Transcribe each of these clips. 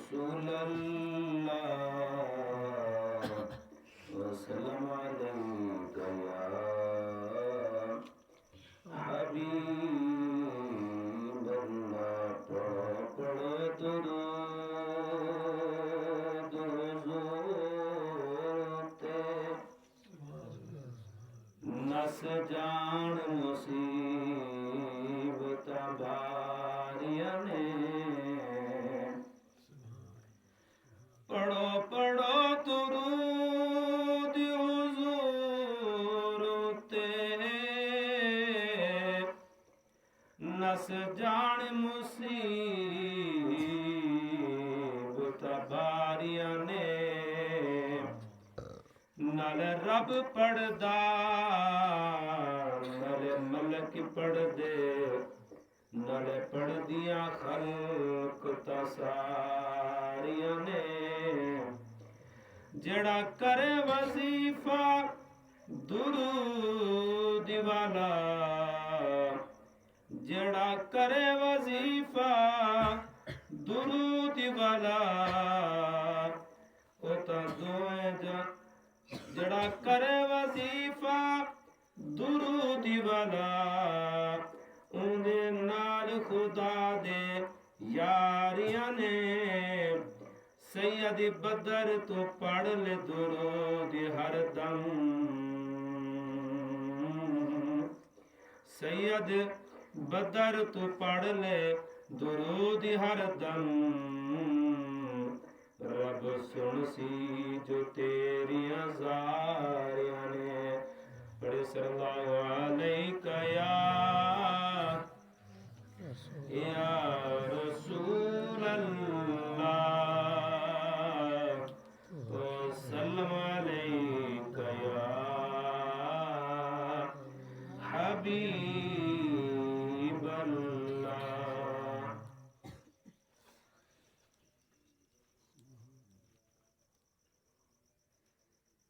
रसूल अल्लाह वसल्लम अलैका या हबीब अल्लाह। पढ़ो दुरूद हुजूर ते नस जान मुसीबत बारियां ने। पढ़ो पढ़ो दुरूद हुजूर ते नस जान मुसीबत बारियां ने। नल रब पढ़दा नल मलक पढ़दे नल पढ़दियां खल्क तां सारियां ने। जेड़ा करे वजीफा दुरूद वाला जेड़ा करे वजीफा दुरूद वाला ओ तां दोए जड़ा करे वजीफा दुरूद वाला उंदे नाल खुदा दे यारियां ने। सैयद बदर तो पढ़ ले दुरूद हर दम। सैयद बदर तो पढ़ ले दुरूद हर दम। रब सुन सी जो तेरियां ज़ारियां ने। पढ़े सल्लल्लाहु अलैका या रसूल अल्लाह वसल्लम अलैका या हबीब अल्लाह।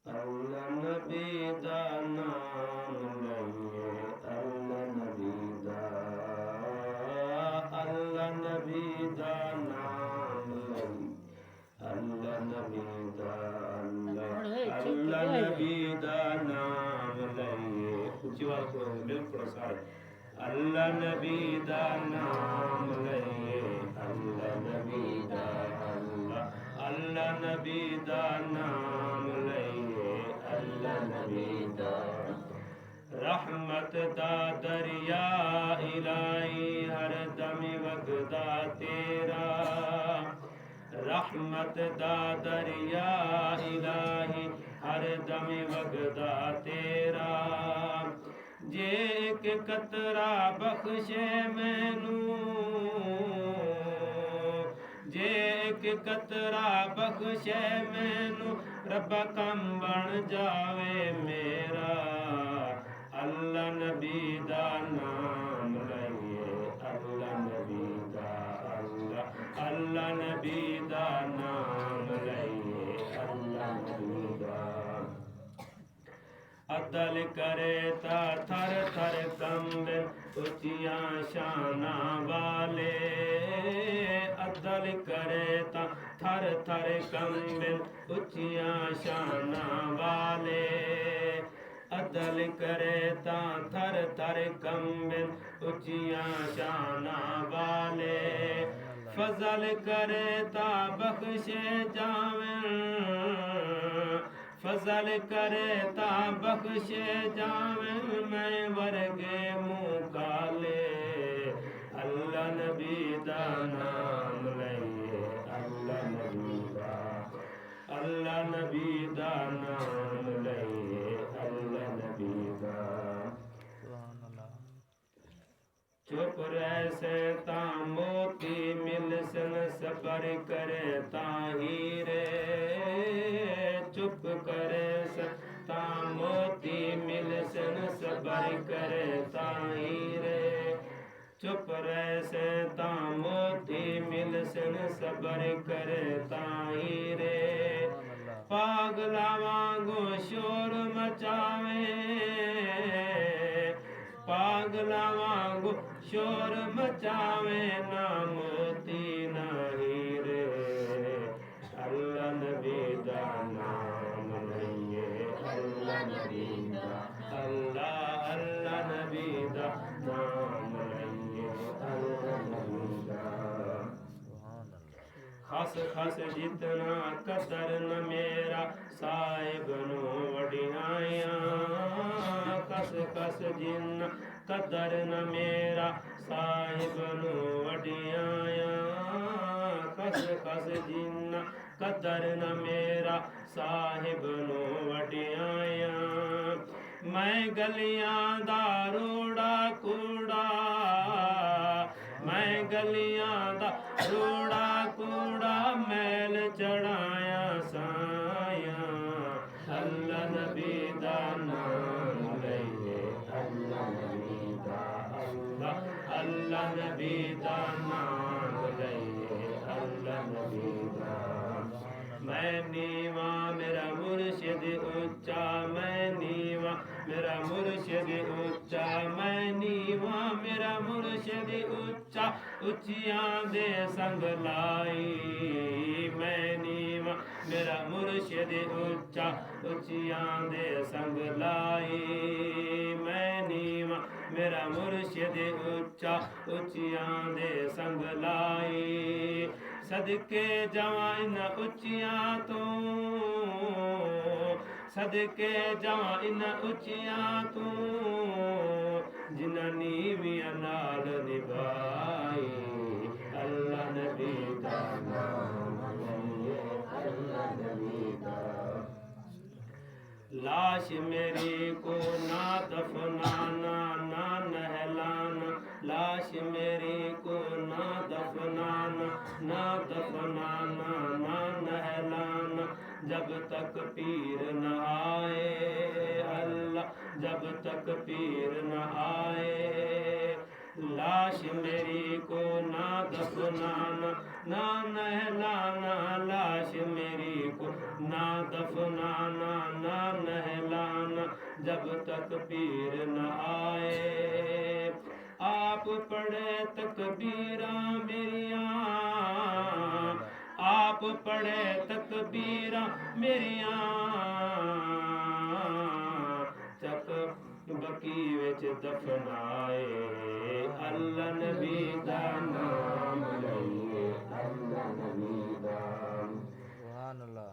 अल्लाह नबी दा नाम लइए अल्लाह नबी दा नाम लइए अल्लाह नबी दा अल्लाह नबी दा नाम लइए। ऊंची आवाज करो बिल्कुल सारे। अल्लाह नबी दा नाम लइए अल्लाह नबी दा अल्लाह नबी दा नाम लइए अल्लाह नबी दा। रहमत दा दरिया इलाही हर दम वगदा तेरा। रहमत दा दरिया इलाही हर दम वगदा तेरा। जे एक कतरा बख्शे मैनू जे एक कतरा बख्शे मैनू रब्बा कम बन जावे मेरा। अल्लाह नबी दा नाम लइए अल्लाह नबी दा अल्लाह नबी दा नाम लइए अल्लाह नबी दा। अदल करे ता थर थर कंबे ऊंचियां शाना वाले। अदल करे ता थर थर कंबे ऊंचियां शाना वाले। अदल करे ता थर थर कंबे ऊंचियां शाना वाले। फजल करे ता बख्शे जावें फजल करे ता बख्शे जावें मैं वर्गे मुँह काले। अल्लाह नबी दा नाम लइए अल्लाह नबी दा अल्लाह नबी दा नाम लइए अल्लाह नबी दा। चुप रह ता मोती मिलसन सबर करे ता हीरे। चुप करे ता मोती मिलसन सबर करे ता हीरे। चुप रह ता मोती मिलसन सबर करे ता हीरे। पागला वांगू शोर मचावे पागला वांगू शोर मचावे ना मोती ना हीरे। खस खस जितना कदर न मेरा साहिब नो वडियाया खस खस जिन कदर न मेरा साहिब नो वडियाया खस खस जिन कदर न मेरा साहिब नो वडियाया मैं गलियां दा रोड़ा कूड़ा मैं गलियां दा रोड़ा कूड़ा मैल चढ़ाया साया अल्लाह नबी दा नाम लइए अल्लाह नबी दा अल्लाह नबी दा नाम लइए अल्लाह नबी दा मैं नीवा मेरा मुर्शिद ऊंचा मैं नीवा मेरा मुर्शिद ऊंचा मैं नीवा मेरा मुर्शिद ऊंचा उचियां दे संग लाई मैं नीवा मेरा मुर्शिद ऊंचा उचियां दे संग लाई मैं नीवा मेरा मुर्शिद ऊंचा उचियां दे संग लाई सदके जावां इन उचियां तो सदके जावां इन उचियां तो जिन्हां नीवियां नाल निभाई अल्लाह नबी दा नाम लइए अल्लाह नबी दा लाश मेरी को ना दफनाना ना नहलाना लाश मेरी को ना दफनाना ना दफनाना ना नहलाना जब तक पीर न आए अल्लाह जब तक पीर न आए लाश मेरी को ना दफनाना ना नहलाना लाश मेरी को ना दफनाना ना नहलाना जब तक पीर न आए आप पढ़े तकबीरा मेरिया आप पढ़े तकबीरा मेरिया चक बकी विच दफनाए अल्लाह नबी दा नाम लइए अल्लाह नबी दा सुभान अल्लाह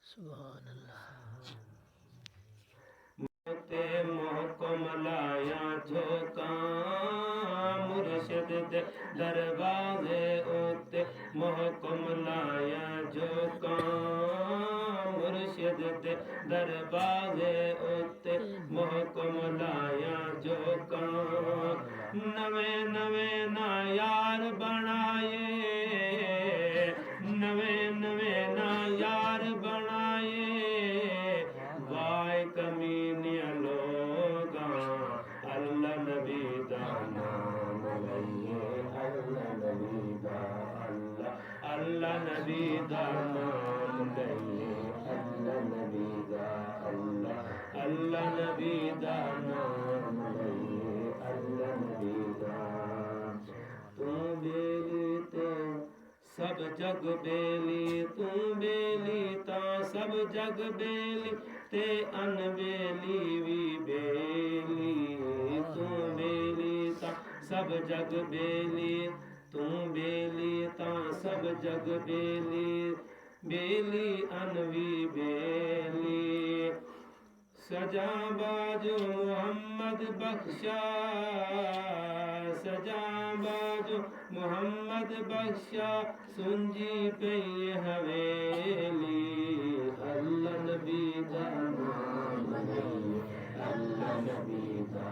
सुभान अल्लाह ते मोहकम लाया झोंका मुर्शिद दे दरवाजे उते मोहकम लाया झोंका मुर्शिद दे दरवाजे उते मोहकम लाया झोंका नवे नवे ना यार बनाए नवे नवे ना यार बनाए वाय कमीनिया लोगा अल्लाह नबी दा नाम लइए अल्लाह नबी दा अल्लाह नबी दा नाम लइए अल्लाह नबी दा अल्लाह नबी दा नाम लइए अल्लाह नबी दा तू बेली ते सब जग बेली तू बेली ता सब जग बेली ते अनबेली भी बेली तू बेली ता सब जग बेली तू बेली ता सब जग बेली बेली अनवी बेली सजा बाजो मोहम्मद बख्शा सजा बाजो मोहम्मद बख्शा सुंजी पे ये हवेली अल्लाह नबी दा नाम लइए अल्लाह नबी दा